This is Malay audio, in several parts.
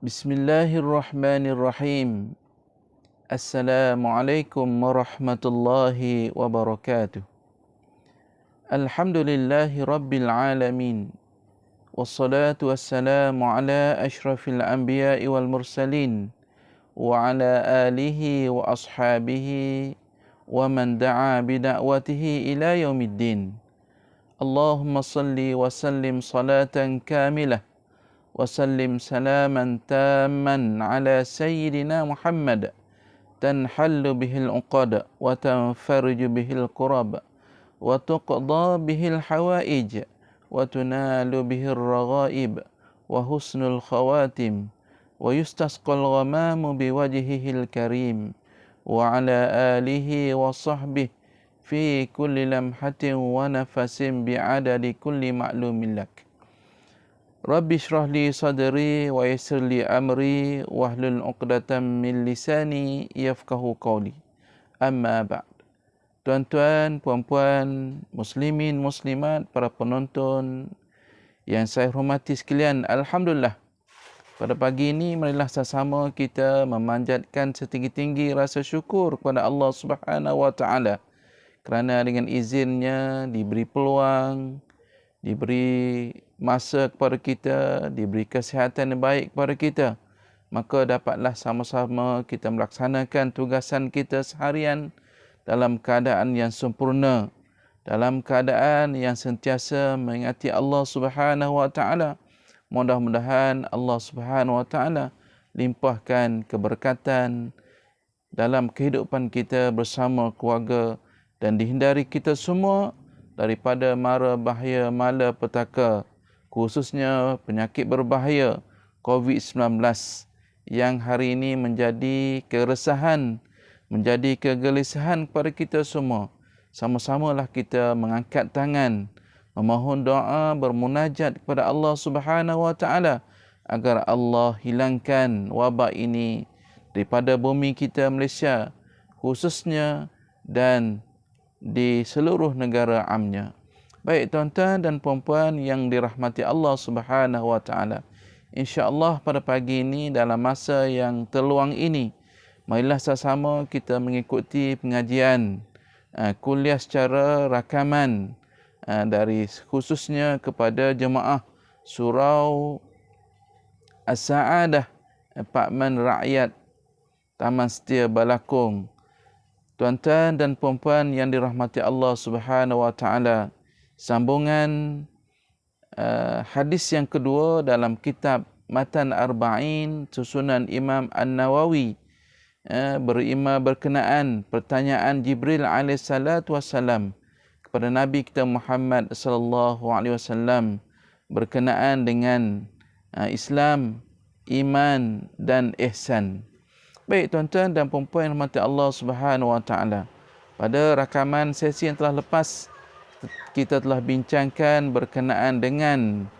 Bismillahirrahmanirrahim. Assalamualaikum warahmatullahi wabarakatuh. Alhamdulillahi rabbil alamin. Wassalatu wassalamu ala ashrafil anbiya'i wal mursalin wa ala alihi wa ashabihi wa man da'a bida'watihi ila yaumiddin. Allahumma salli wa sallim salatan kamilah وسلم سلاما تاما على سيدنا محمد تنحل به العقد وتنفرج به الكرب وتقضى به الحوائج وتنال به الرغائب وحسن الخواتم ويستسقى الغمام بوجهه الكريم وعلى آله وصحبه في كل لمحة ونفس بعدد كل معلوم لك. Rabbi shrah li sadri wa yassir li amri wahlul 'uqdatam min lisani yafqahu qawli. Amma ba'd. Tuan-tuan, puan-puan, muslimin, muslimat, para penonton yang saya hormati sekalian, alhamdulillah. Pada pagi ini marilah sama-sama kita memanjatkan setinggi-tinggi rasa syukur kepada Allah Subhanahu wa taala kerana dengan izinnya diberi peluang, diberi masa kepada kita, diberi kesihatan yang baik kepada kita, maka dapatlah sama-sama kita melaksanakan tugasan kita seharian dalam keadaan yang sempurna, dalam keadaan yang sentiasa mengingati Allah Subhanahu wa taala. Mudah-mudahan Allah Subhanahu wa taala limpahkan keberkatan dalam kehidupan kita bersama keluarga dan dihindari kita semua daripada mara bahaya malapetaka, khususnya penyakit berbahaya COVID-19 yang hari ini menjadi keresahan, menjadi kegelisahan kepada kita semua. Sama-samalah kita mengangkat tangan, memohon doa, bermunajat kepada Allah Subhanahu wa taala agar Allah hilangkan wabak ini daripada bumi kita Malaysia khususnya dan di seluruh negara amnya. Baik tuan-tuan dan puan-puan yang dirahmati Allah Subhanahu wa taala. Insya-Allah pada pagi ini dalam masa yang terluang ini, marilah sama-sama kita mengikuti pengajian kuliah secara rakaman dari khususnya kepada jemaah Surau As-Sa'adah Apartmen Rakyat Taman Setia Balakong. Tuan-tuan dan puan-puan yang dirahmati Allah Subhanahu wa taala, sambungan hadis yang kedua dalam kitab Matan Arba'in susunan Imam An-Nawawi berkenaan pertanyaan Jibril alaihissalatu wassalam kepada Nabi kita Muhammad sallallahu alaihi wasallam berkenaan dengan Islam, iman dan ihsan. Baik tuan-tuan dan puan-puan yang dirahmati Allah Subhanahu wa taala. Pada rakaman sesi yang telah lepas kita telah bincangkan berkenaan dengan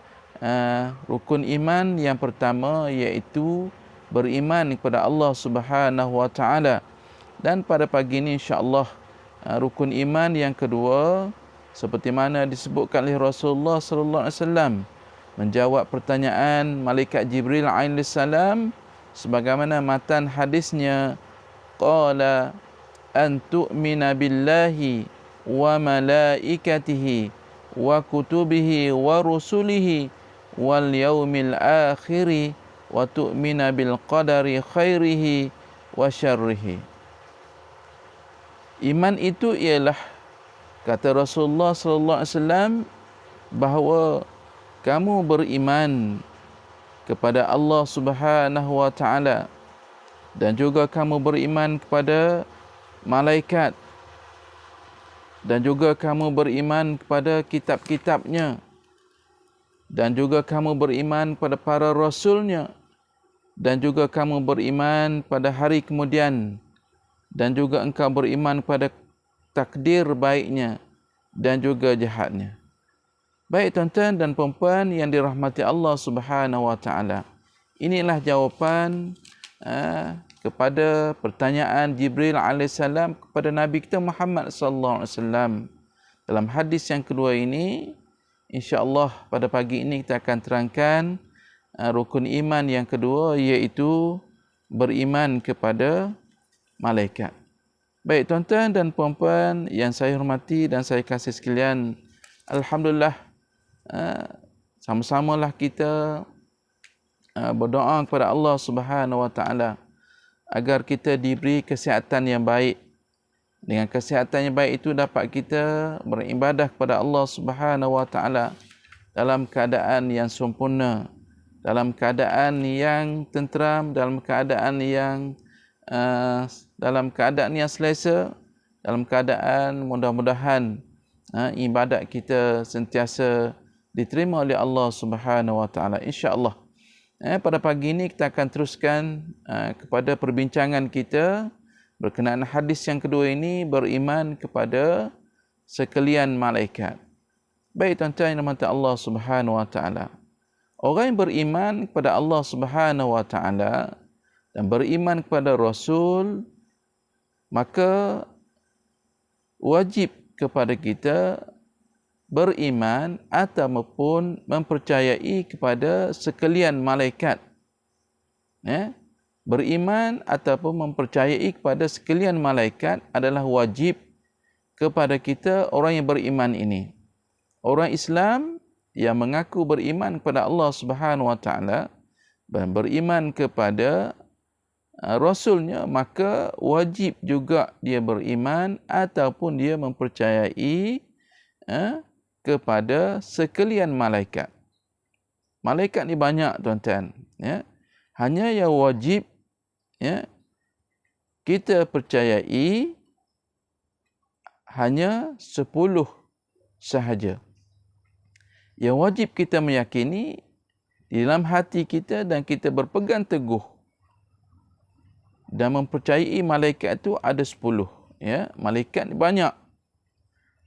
rukun iman yang pertama, iaitu beriman kepada Allah Subhanahu wa taala. Dan pada pagi ini insya-Allah rukun iman yang kedua seperti mana disebutkan oleh Rasulullah sallallahu alaihi wasallam menjawab pertanyaan malaikat Jibril alaihissalam sebagaimana matan hadisnya, qala an tu'mina billahi wa malaikatihi wa kutubihi wa rusulihi wal yaumil akhiri wa tu'mina bil qadari khairihi wa syarrihi. Iman itu ialah, kata Rasulullah sallallahu alaihi wasallam, bahawa kamu beriman kepada Allah Subhanahu wa taala dan juga kamu beriman kepada malaikat dan juga kamu beriman kepada kitab-kitabnya dan juga kamu beriman kepada para rasulnya dan juga kamu beriman pada hari kemudian dan juga engkau beriman kepada takdir baiknya dan juga jahatnya. Baik tuan-tuan dan puan-puan yang dirahmati Allah Subhanahu wa taala. Inilah jawapan kepada pertanyaan Jibril alaihissalam kepada Nabi kita Muhammad sallallahu alaihi wasallam. Dalam hadis yang kedua ini, insya-Allah pada pagi ini kita akan terangkan rukun iman yang kedua, iaitu beriman kepada malaikat. Baik tuan-tuan dan puan-puan yang saya hormati dan saya kasih sekalian, alhamdulillah, sama-samalah kita berdoa kepada Allah Subhanahu Wa Taala agar kita diberi kesihatan yang baik. Dengan kesihatan yang baik itu dapat kita beribadah kepada Allah Subhanahu Wa Taala dalam keadaan yang sempurna, dalam keadaan yang tenteram, dalam keadaan yang selesa, dalam keadaan mudah-mudahan ibadat kita sentiasa diterima oleh Allah Subhanahu Wa Taala, insya-Allah. Pada pagi ini kita akan teruskan kepada perbincangan kita berkenaan hadis yang kedua ini, beriman kepada sekalian malaikat. Baik tuan-tuan yang dirahmati Allah Subhanahu Wa Taala, orang yang beriman kepada Allah Subhanahu Wa Taala dan beriman kepada Rasul, maka wajib kepada kita beriman ataupun mempercayai kepada sekalian malaikat. Beriman ataupun mempercayai kepada sekalian malaikat adalah wajib kepada kita orang yang beriman ini. Orang Islam yang mengaku beriman kepada Allah Subhanahu Wa Taala dan beriman kepada Rasulnya, maka wajib juga dia beriman ataupun dia mempercayai kepada sekalian malaikat. Malaikat ni banyak tuan-tuan. Hanya yang wajib kita percayai hanya 10 sahaja. Yang wajib kita meyakini di dalam hati kita dan kita berpegang teguh dan mempercayai malaikat itu ada 10. Malaikat ni banyak.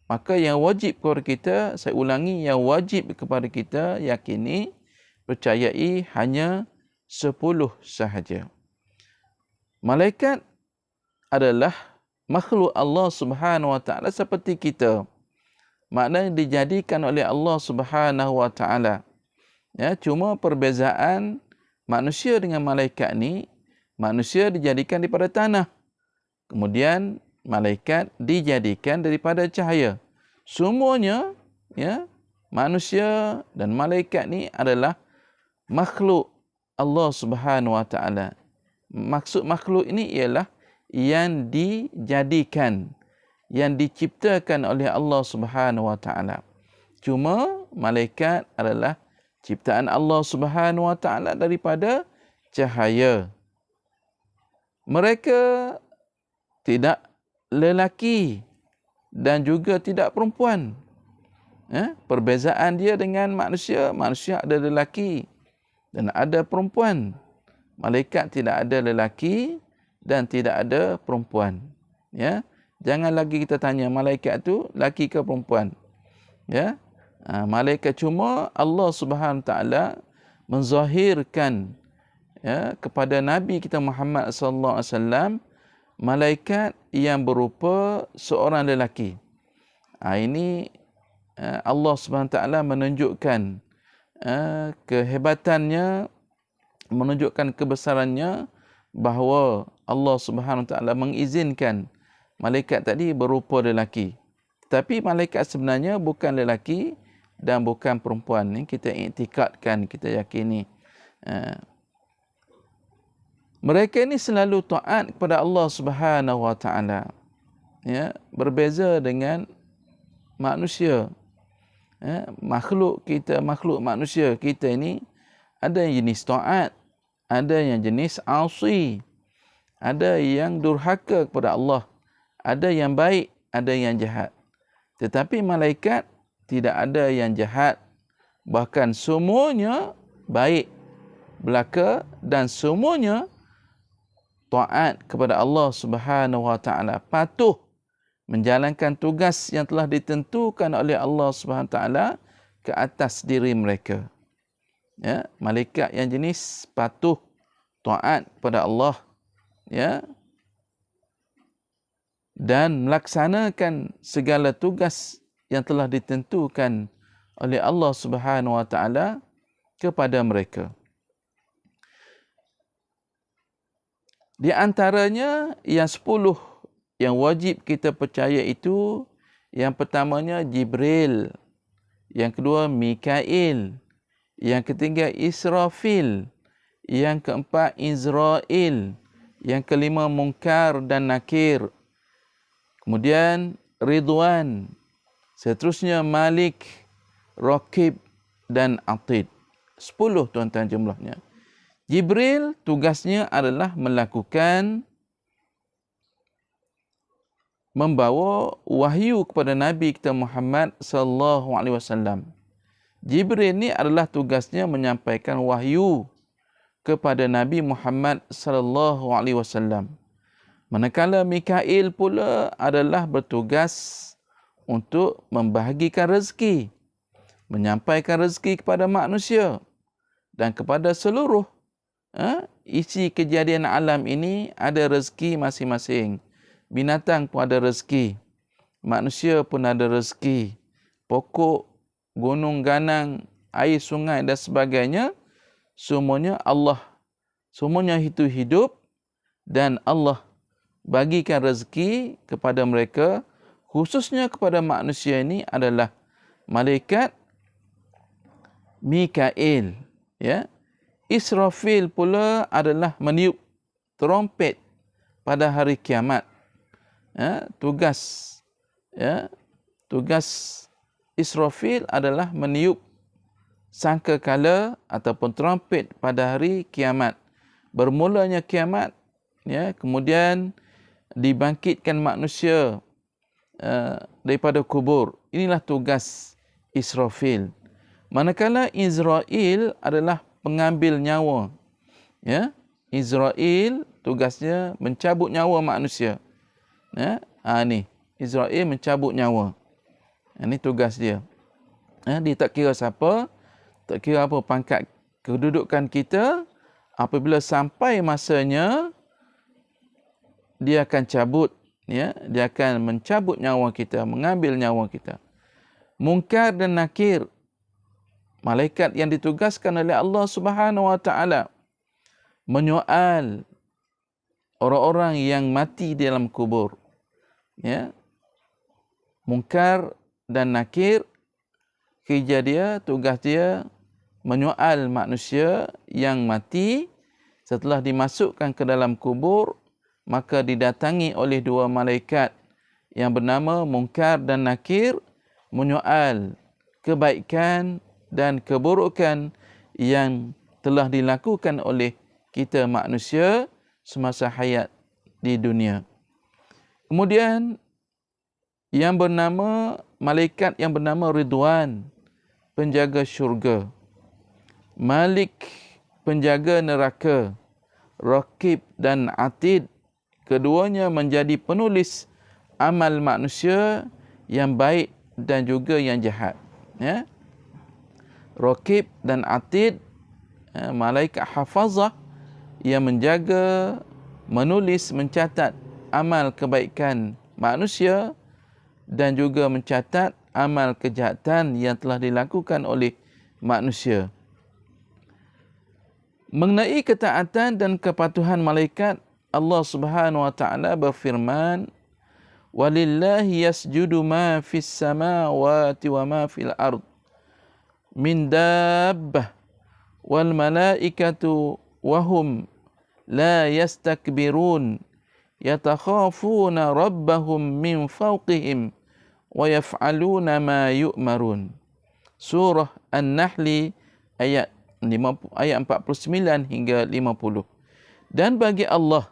Maka yang wajib kepada kita, saya ulangi, yang wajib kepada kita yakini, percayai hanya 10 sahaja. Malaikat adalah makhluk Allah Subhanahu Wa Taala seperti kita. Maknanya dijadikan oleh Allah Subhanahu Wa Taala. Cuma perbezaan manusia dengan malaikat ni, manusia dijadikan daripada tanah. Kemudian malaikat dijadikan daripada cahaya. Semuanya, manusia dan malaikat ni adalah makhluk Allah Subhanahu Wa Taala. Maksud makhluk ini ialah yang dijadikan, yang diciptakan oleh Allah Subhanahu Wa Taala. Cuma malaikat adalah ciptaan Allah Subhanahu Wa Taala daripada cahaya. Mereka tidak lelaki dan juga tidak perempuan. Perbezaan dia dengan manusia, manusia ada lelaki dan ada perempuan. Malaikat tidak ada lelaki dan tidak ada perempuan. Jangan lagi kita tanya malaikat tu lelaki ke perempuan. Malaikat cuma Allah Subhanahu Taala menzahirkan kepada Nabi kita Muhammad sallallahu alaihi wasallam malaikat yang berupa seorang lelaki. Ini Allah Subhanahu Taala menunjukkan kehebatannya, menunjukkan kebesarannya, bahawa Allah Subhanahu Taala mengizinkan malaikat tadi berupa lelaki. Tapi malaikat sebenarnya bukan lelaki dan bukan perempuan. Ini kita iktikadkan, kita yakini. Mereka ini selalu taat kepada Allah Subhanahu Wa Taala. Berbeza dengan manusia. Makhluk manusia kita ini ada yang jenis taat, ada yang jenis asi, ada yang durhaka kepada Allah, ada yang baik, ada yang jahat. Tetapi malaikat tidak ada yang jahat, bahkan semuanya baik belaka dan semuanya taat kepada Allah Subhanahu Wa Taala, patuh menjalankan tugas yang telah ditentukan oleh Allah Subhanahu Wa Taala ke atas diri mereka. Malaikat yang jenis patuh taat kepada Allah, dan melaksanakan segala tugas yang telah ditentukan oleh Allah Subhanahu Wa Taala kepada mereka. Di antaranya yang 10 yang wajib kita percaya itu, yang pertamanya Jibril, yang kedua Mikail, yang ketiga Israfil, yang keempat Izrail, yang kelima Munkar dan Nakir, kemudian Ridwan, seterusnya Malik, Raqib dan Atid. 10 tuan-tuan jumlahnya. Jibril tugasnya adalah membawa wahyu kepada Nabi kita Muhammad sallallahu alaihi wasallam. Jibril ni adalah tugasnya menyampaikan wahyu kepada Nabi Muhammad sallallahu alaihi wasallam. Manakala Mikail pula adalah bertugas untuk membahagikan rezeki, menyampaikan rezeki kepada manusia dan kepada seluruh isi kejadian alam ini ada rezeki masing-masing. Binatang pun ada rezeki, manusia pun ada rezeki, pokok, gunung ganang, air sungai dan sebagainya, semuanya itu hidup dan Allah bagikan rezeki kepada mereka, khususnya kepada manusia ini adalah malaikat Mikail, ya. Israfil pula adalah meniup trompet pada hari kiamat. Tugas Israfil adalah meniup sangkakala ataupun trompet pada hari kiamat. Bermulanya kiamat, ya, kemudian dibangkitkan manusia daripada kubur. Inilah tugas Israfil. Manakala Izrail adalah pengambil nyawa. Ya, Izrail tugasnya mencabut nyawa manusia. Ya, ni Izrail mencabut nyawa. Ini tugas dia. Dia tak kira siapa, tak kira apa pangkat kedudukan kita. Apabila sampai masanya, dia akan cabut, ya, dia akan mencabut nyawa kita, mengambil nyawa kita. Munkar dan Nakir, malaikat yang ditugaskan oleh Allah Subhanahu wa taala menyoal orang-orang yang mati di dalam kubur. Ya. Munkar dan Nakir, kerja dia, tugas dia menyoal manusia yang mati setelah dimasukkan ke dalam kubur, maka didatangi oleh dua malaikat yang bernama Munkar dan Nakir menyoal kebaikan dan keburukan yang telah dilakukan oleh kita manusia semasa hayat di dunia. Kemudian malaikat yang bernama Ridwan, penjaga syurga. Malik, penjaga neraka. Raqib dan Atid, keduanya menjadi penulis amal manusia yang baik dan juga yang jahat. Ya. Raqib dan Atid, malaikat hafazah yang menjaga, menulis, mencatat amal kebaikan manusia dan juga mencatat amal kejahatan yang telah dilakukan oleh manusia. Mengenai ketaatan dan kepatuhan malaikat, Allah Subhanahu wa taala berfirman, "Walillahi yasjudu ma fis samawati wa ma fil ard min dabbah wal malaikatu wa hum la yastakbirun yatakhafuna rabbahum min fawqihim wa yaf'aluna ma yu'marun." Surah An-Nahl ayat 49 hingga 50. Dan bagi Allah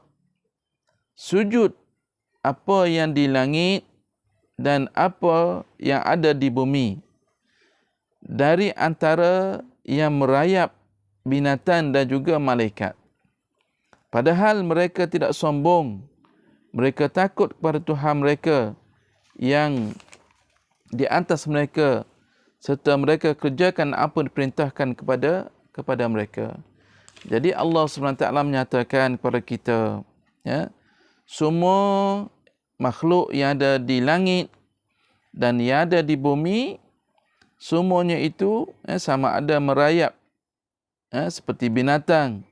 sujud apa yang di langit dan apa yang ada di bumi, dari antara yang merayap binatang dan juga malaikat. Padahal mereka tidak sombong, mereka takut kepada Tuhan mereka yang di atas mereka, serta mereka kerjakan apa diperintahkan kepada mereka. Jadi Allah SWT menyatakan kepada kita, ya, semua makhluk yang ada di langit dan yang ada di bumi, semuanya itu sama ada merayap, seperti binatang.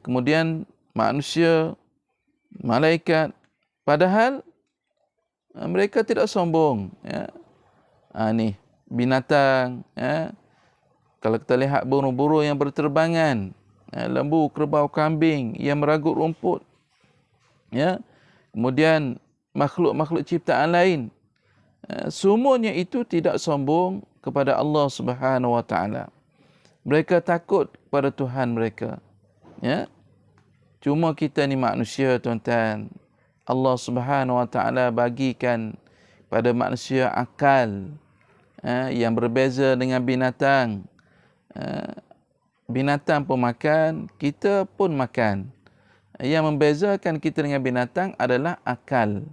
Kemudian manusia, malaikat. Padahal mereka tidak sombong. Ya. Ni binatang. Ya. Kalau kita lihat burung-burung yang berterbangan, lembu, kerbau, kambing yang meragut rumput, ya, kemudian makhluk-makhluk ciptaan lain, semuanya itu tidak sombong kepada Allah Subhanahu Wa Taala. Mereka takut kepada Tuhan mereka. Ya, cuma kita ni manusia, tuan-tuan. Allah Subhanahu Wa Taala bagikan pada manusia akal yang berbeza dengan binatang. Binatang pun makan, kita pun makan. Yang membezakan kita dengan binatang adalah akal.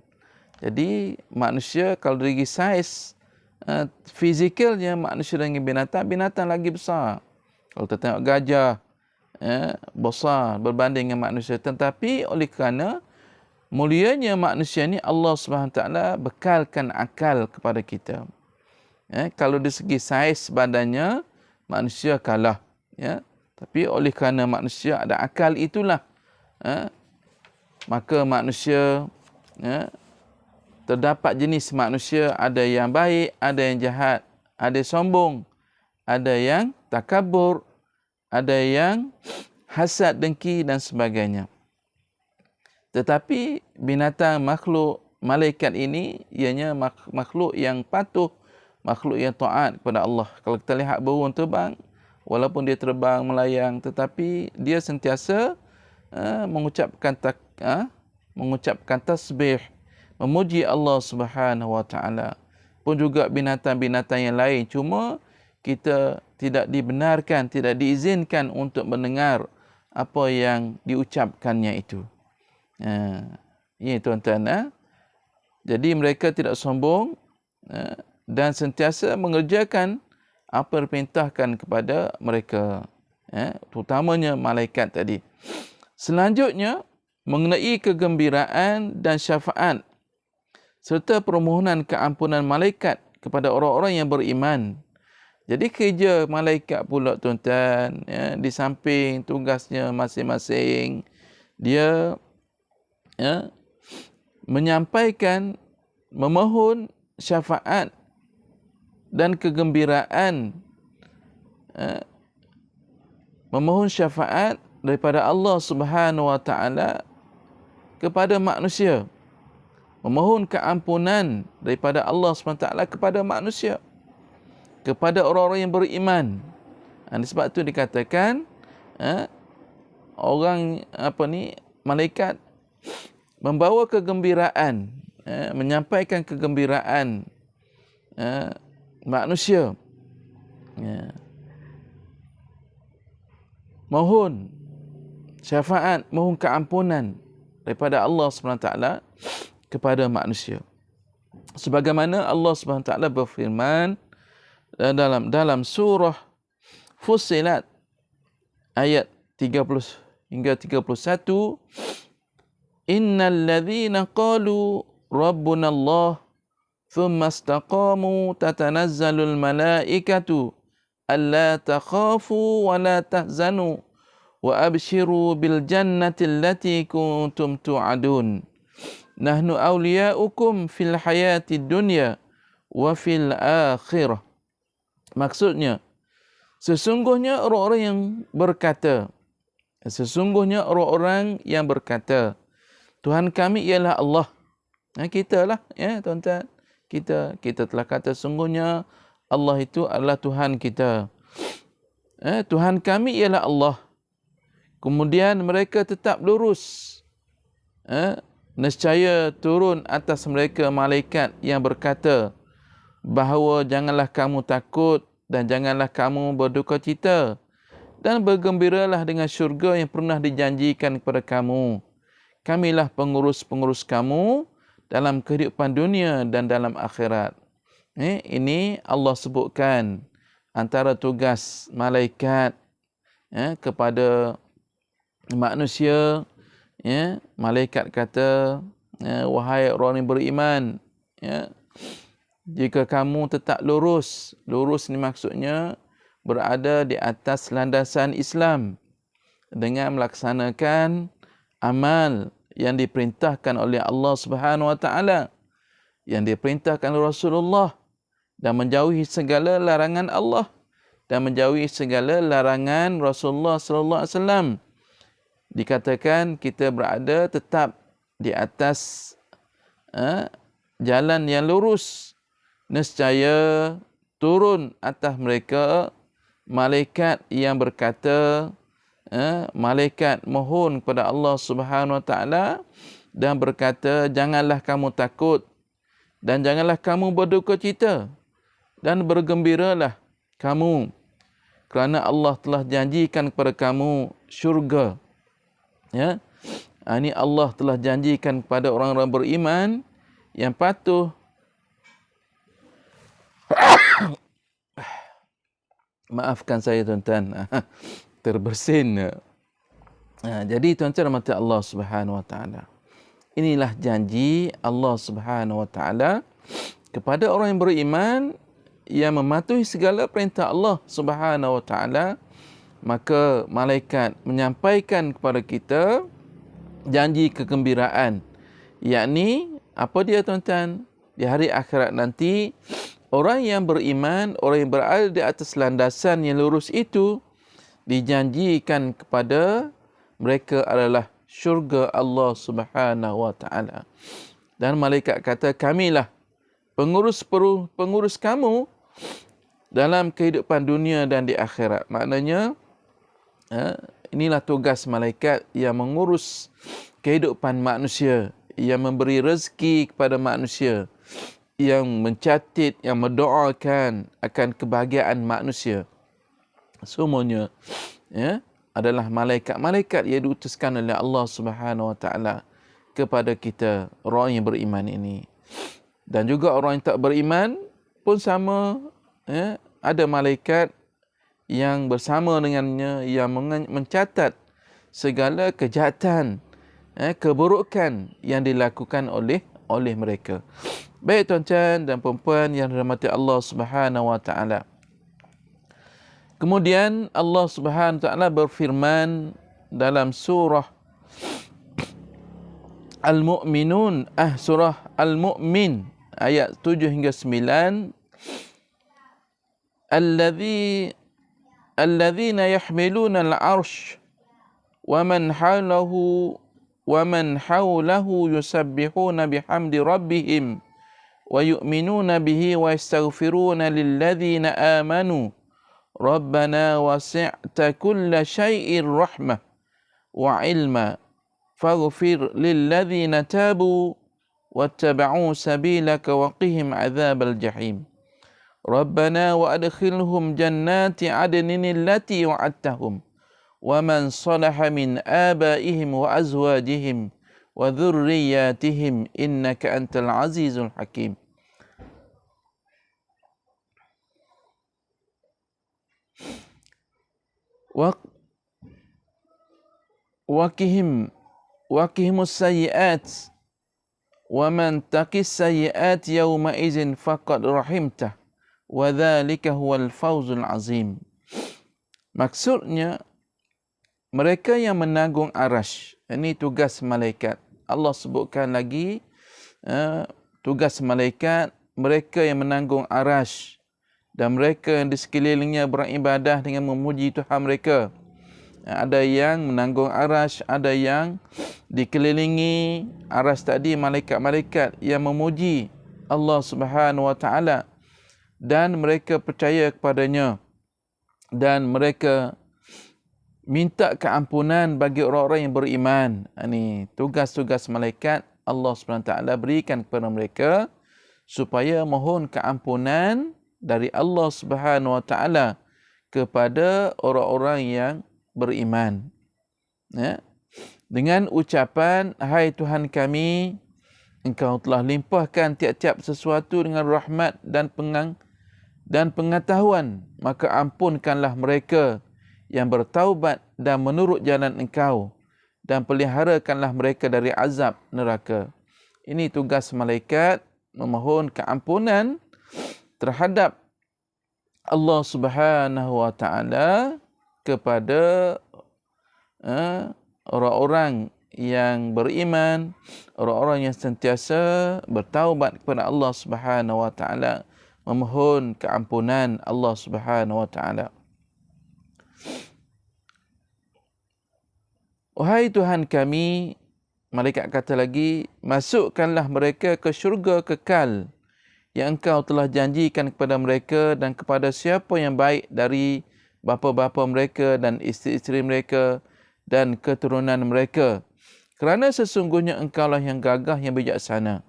Jadi manusia kalau dari saiz fizikalnya manusia dengan binatang, binatang lagi besar. Kalau kita tengok gajah, besar berbanding dengan manusia. Tetapi oleh kerana mulianya manusia ni, Allah SWT bekalkan akal kepada kita. Kalau dari segi saiz badannya, manusia kalah. Ya. Tapi oleh kerana manusia ada akal itulah, maka manusia, terdapat jenis manusia, ada yang baik, ada yang jahat, ada yang sombong, ada yang takabur, ada yang hasad, dengki dan sebagainya. Tetapi binatang, makhluk, malaikat ini ianya makhluk yang patuh, makhluk yang taat kepada Allah. Kalau kita lihat burung terbang, walaupun dia terbang melayang, tetapi dia sentiasa mengucapkan tasbih, memuji Allah Subhanahu Wa Taala. Pun juga binatang-binatang yang lain, cuma kita tidak dibenarkan, tidak diizinkan untuk mendengar apa yang diucapkannya itu. Ini tuan-tuan. Jadi mereka tidak sombong dan sentiasa mengerjakan apa yang diperintahkan kepada mereka, terutamanya malaikat tadi. Selanjutnya, mengenai kegembiraan dan syafaat serta permohonan keampunan malaikat kepada orang-orang yang beriman. Jadi kerja malaikat pula, tuan-tuan, di samping tugasnya masing-masing, dia menyampaikan, memohon syafaat dan kegembiraan, memohon syafaat daripada Allah Subhanahu Wa Taala kepada manusia, memohon keampunan daripada Allah Subhanahu Wa Taala kepada manusia, kepada orang-orang yang beriman. Sebab itu dikatakan orang malaikat membawa kegembiraan, menyampaikan kegembiraan manusia, mohon syafaat, mohon keampunan daripada Allah SWT kepada manusia. Sebagaimana Allah SWT berfirman dalam surah Fussilat ayat 30 hingga 31, innal ladzina qalu rabbuna Allah thumma istaqamu tatanazzalul malaikatu alla takhafu wa la tahzanu wa abshiru bil jannati allati kuntum tu'adun nahnu awliya'ukum fil hayatid dunya wa fil akhirah. Maksudnya, sesungguhnya orang-orang yang berkata, Tuhan kami ialah Allah. Kita lah, tuan-tuan. Kita telah kata sungguhnya Allah itu adalah Tuhan kita. Tuhan kami ialah Allah. Kemudian mereka tetap lurus. Nescaya turun atas mereka malaikat yang berkata bahawa janganlah kamu takut dan janganlah kamu berduka cita dan bergembiralah dengan syurga yang pernah dijanjikan kepada kamu. Kamilah pengurus-pengurus kamu dalam kehidupan dunia dan dalam akhirat. Ini Allah sebutkan antara tugas malaikat kepada manusia. Malaikat kata, wahai orang yang beriman, jika kamu tetap lurus ni maksudnya berada di atas landasan Islam dengan melaksanakan amal yang diperintahkan oleh Allah Subhanahu wa taala, yang diperintahkan oleh Rasulullah, dan menjauhi segala larangan Allah dan menjauhi segala larangan Rasulullah sallallahu alaihi wasallam. Dikatakan kita berada tetap di atas jalan yang lurus. Nescaya turun atas mereka malaikat yang berkata, malaikat mohon kepada Allah Subhanahu wa taala dan berkata, janganlah kamu takut dan janganlah kamu berduka cita dan bergembiralah kamu kerana Allah telah janjikan kepada kamu syurga. Ya. Ini Allah telah janjikan kepada orang-orang beriman yang patuh maafkan saya tuan-tuan, terbersin. Jadi tuan-tuan mati Allah Subhanahu wa taala. Inilah janji Allah Subhanahu wa taala kepada orang yang beriman yang mematuhi segala perintah Allah Subhanahu wa taala. Maka malaikat menyampaikan kepada kita janji kegembiraan, yakni apa dia tuan-tuan? Di hari akhirat nanti, orang yang beriman, orang yang berada di atas landasan yang lurus itu dijanjikan kepada mereka adalah syurga Allah Subhanahu wa taala. Dan malaikat kata, kamilah pengurus kamu dalam kehidupan dunia dan di akhirat. Maknanya inilah tugas malaikat yang mengurus kehidupan manusia, yang memberi rezeki kepada manusia, yang mencatat, yang mendoakan akan kebahagiaan manusia. Semuanya adalah malaikat-malaikat yang diutuskan oleh Allah Subhanahu wa taala kepada kita, orang yang beriman ini. Dan juga orang yang tak beriman pun sama, ada malaikat yang bersama dengannya yang mencatat segala kejahatan, keburukan yang dilakukan oleh mereka. Baik tuan-tuan dan puan-puan yang dirahmati Allah Subhanahu wa taala. Kemudian Allah Subhanahu wa taala berfirman dalam surah Al-Mu'minun, surah Al-Mu'min ayat 7 hingga 9. الذين يحملون العرش ومن حوله يسبحون بحمد ربهم ويؤمنون به ويستغفرون للذين آمنوا ربنا وسعت كل شيء رحمة وعلما فاغفر للذين تابوا واتبعوا سبيلك وقهم عذاب الجحيم ربنا وأدخلهم جنات عدن التي وعدتهم ومن صلح من آبائهم وأزواجهم وذرياتهم إنك أنت العزيز الحكيم. وقهم السيئات ومن تق السيئات يومئذ فقد رحمته وَذَلِكَ هُوَ الْفَوْزُ الْعَظِيمُ. Maksudnya, mereka yang menanggung arash, ini tugas malaikat. Allah sebutkan lagi tugas malaikat, mereka yang menanggung arash dan mereka yang di sekelilingnya beribadah dengan memuji Tuhan mereka. Ada yang menanggung arash, ada yang dikelilingi arash tadi, malaikat-malaikat yang memuji Allah Subhanahu wa taala. Dan mereka percaya kepadanya dan mereka minta keampunan bagi orang-orang yang beriman. Ini tugas-tugas malaikat Allah SWT berikan kepada mereka supaya mohon keampunan dari Allah SWT kepada orang-orang yang beriman. Dengan ucapan, hai Tuhan kami, Engkau telah limpahkan tiap-tiap sesuatu dengan rahmat dan pengetahuan, maka ampunkanlah mereka yang bertaubat dan menurut jalan Engkau dan peliharakanlah mereka dari azab neraka. Ini tugas malaikat memohon keampunan terhadap Allah Subhanahu wa taala kepada orang-orang yang beriman, orang-orang yang sentiasa bertaubat kepada Allah Subhanahu wa taala, memohon keampunan Allah Subhanahu wa taala. Wahai Tuhan kami, malaikat kata lagi, masukkanlah mereka ke syurga kekal yang Engkau telah janjikan kepada mereka dan kepada siapa yang baik dari bapa-bapa mereka dan isteri-isteri mereka dan keturunan mereka. Kerana sesungguhnya Engkaulah yang gagah, yang bijaksana.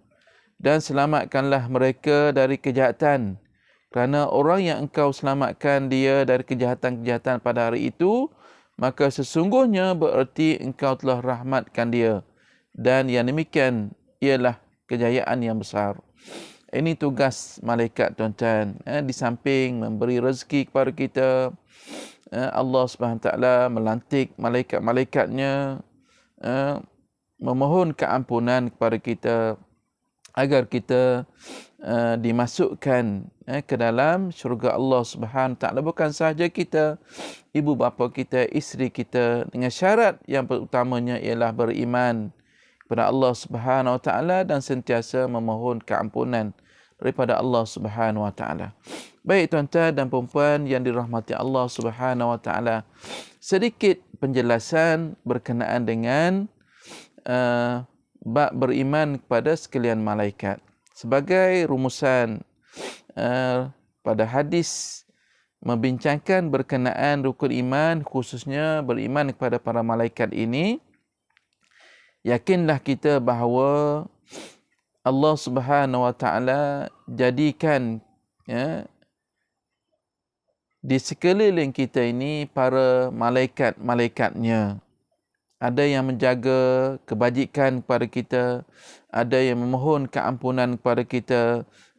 Dan selamatkanlah mereka dari kejahatan. Kerana orang yang Engkau selamatkan dia dari kejahatan-kejahatan pada hari itu, maka sesungguhnya bererti Engkau telah rahmatkan dia. Dan yang demikian ialah kejayaan yang besar. Ini tugas malaikat, tuan-tuan. Di samping memberi rezeki kepada kita, Allah SWT melantik malaikat-malaikatnya memohon keampunan kepada kita agar kita dimasukkan ke dalam syurga Allah SWT. Bukan sahaja kita, ibu bapa kita, isteri kita, dengan syarat yang utamanya ialah beriman kepada Allah Subhanahu wa taala dan sentiasa memohon keampunan daripada Allah Subhanahu wa taala. Baik tuan-tuan dan puan-puan yang dirahmati Allah Subhanahu wa taala, sedikit penjelasan berkenaan dengan bab beriman kepada sekalian malaikat. Sebagai rumusan pada hadis membincangkan berkenaan rukun iman, khususnya beriman kepada para malaikat ini, yakinlah kita bahawa Allah Subhanahu wa taala jadikan di sekeliling kita ini para malaikat-malaikatnya. Ada yang menjaga kebajikan kepada kita, ada yang memohon keampunan kepada kita,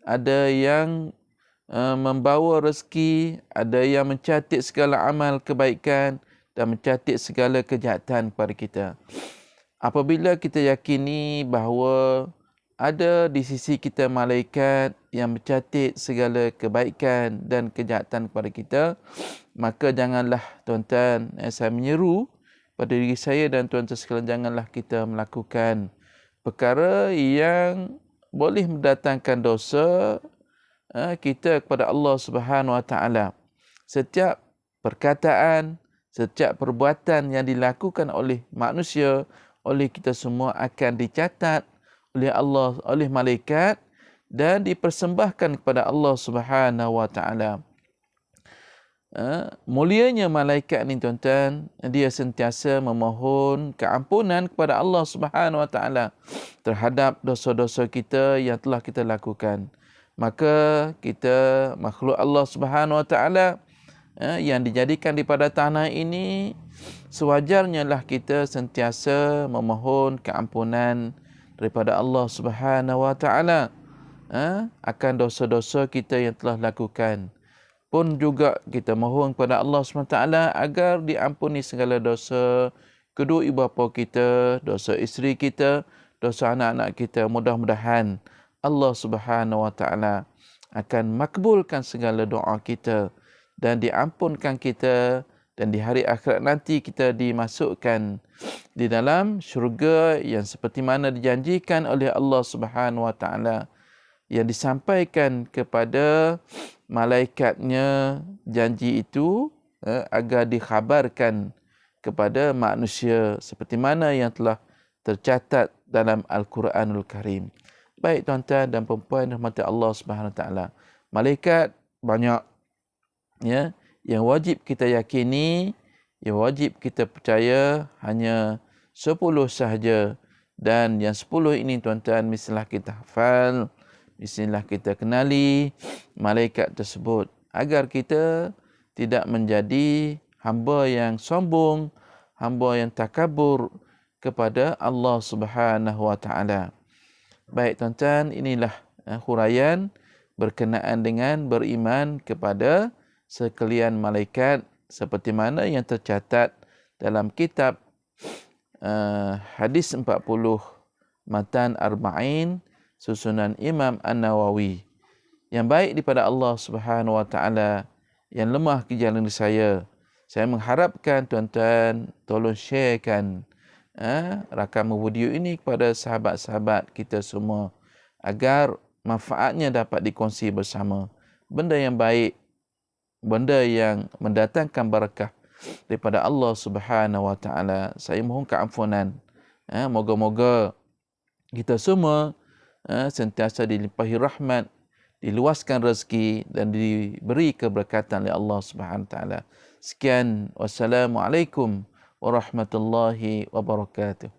ada yang membawa rezeki, ada yang mencatat segala amal kebaikan dan mencatat segala kejahatan kepada kita. Apabila kita yakini bahawa ada di sisi kita malaikat yang mencatat segala kebaikan dan kejahatan kepada kita, maka janganlah tuan-tuan, saya menyeru pada diri saya dan tuan-tuan sekalian, janganlah kita melakukan perkara yang boleh mendatangkan dosa kita kepada Allah Subhanahu wa taala. Setiap perkataan, setiap perbuatan yang dilakukan oleh manusia, oleh kita semua akan dicatat oleh Allah, oleh malaikat dan dipersembahkan kepada Allah Subhanahu wa taala. Mulianya malaikat ni tuan-tuan, dia sentiasa memohon keampunan kepada Allah Subhanahu wa taala terhadap dosa-dosa kita yang telah kita lakukan. Maka kita makhluk Allah Subhanahu wa taala yang dijadikan di pada tanah ini, sewajarnya lah kita sentiasa memohon keampunan daripada Allah Subhanahu wa taala akan dosa-dosa kita yang telah lakukan. Pun juga kita mohon kepada Allah SWT agar diampuni segala dosa kedua ibu bapa kita, dosa isteri kita, dosa anak-anak kita. Mudah-mudahan Allah Subhanahu wa taala akan makbulkan segala doa kita dan diampunkan kita, dan di hari akhirat nanti kita dimasukkan di dalam syurga yang seperti mana dijanjikan oleh Allah Subhanahu wa taala, yang disampaikan kepada malaikatnya janji itu agar dikhabarkan kepada manusia seperti mana yang telah tercatat dalam Al-Quranul Karim. Baik tuan-tuan dan puan-puan rahmati Allah Subhanahu wa taala, malaikat banyak yang wajib kita yakini, yang wajib kita percaya hanya 10 sahaja, dan yang 10 ini tuan-tuan mestilah kita hafal, mestilah kita kenali malaikat tersebut agar kita tidak menjadi hamba yang sombong, hamba yang takabur kepada Allah Subhanahu wa taala. Baik tuan-tuan, inilah huraian berkenaan dengan beriman kepada sekalian malaikat seperti mana yang tercatat dalam kitab hadis 40 Matan Arba'in susunan Imam An-Nawawi. Yang baik daripada Allah Subhanahu wa taala, yang lemah ke jalan saya mengharapkan tuan-tuan tolong sharekan rakaman video ini kepada sahabat-sahabat kita semua agar manfaatnya dapat dikongsi bersama. Benda yang baik, benda yang mendatangkan barakah daripada Allah Subhanahu Wa Taala. Saya mohon keampunan. Moga-moga kita semua sentiasa dilimpahi rahmat, diluaskan rezeki dan diberi keberkatan oleh Allah Subhanahu Wa Taala. Sekian, wassalamualaikum warahmatullahi wabarakatuh.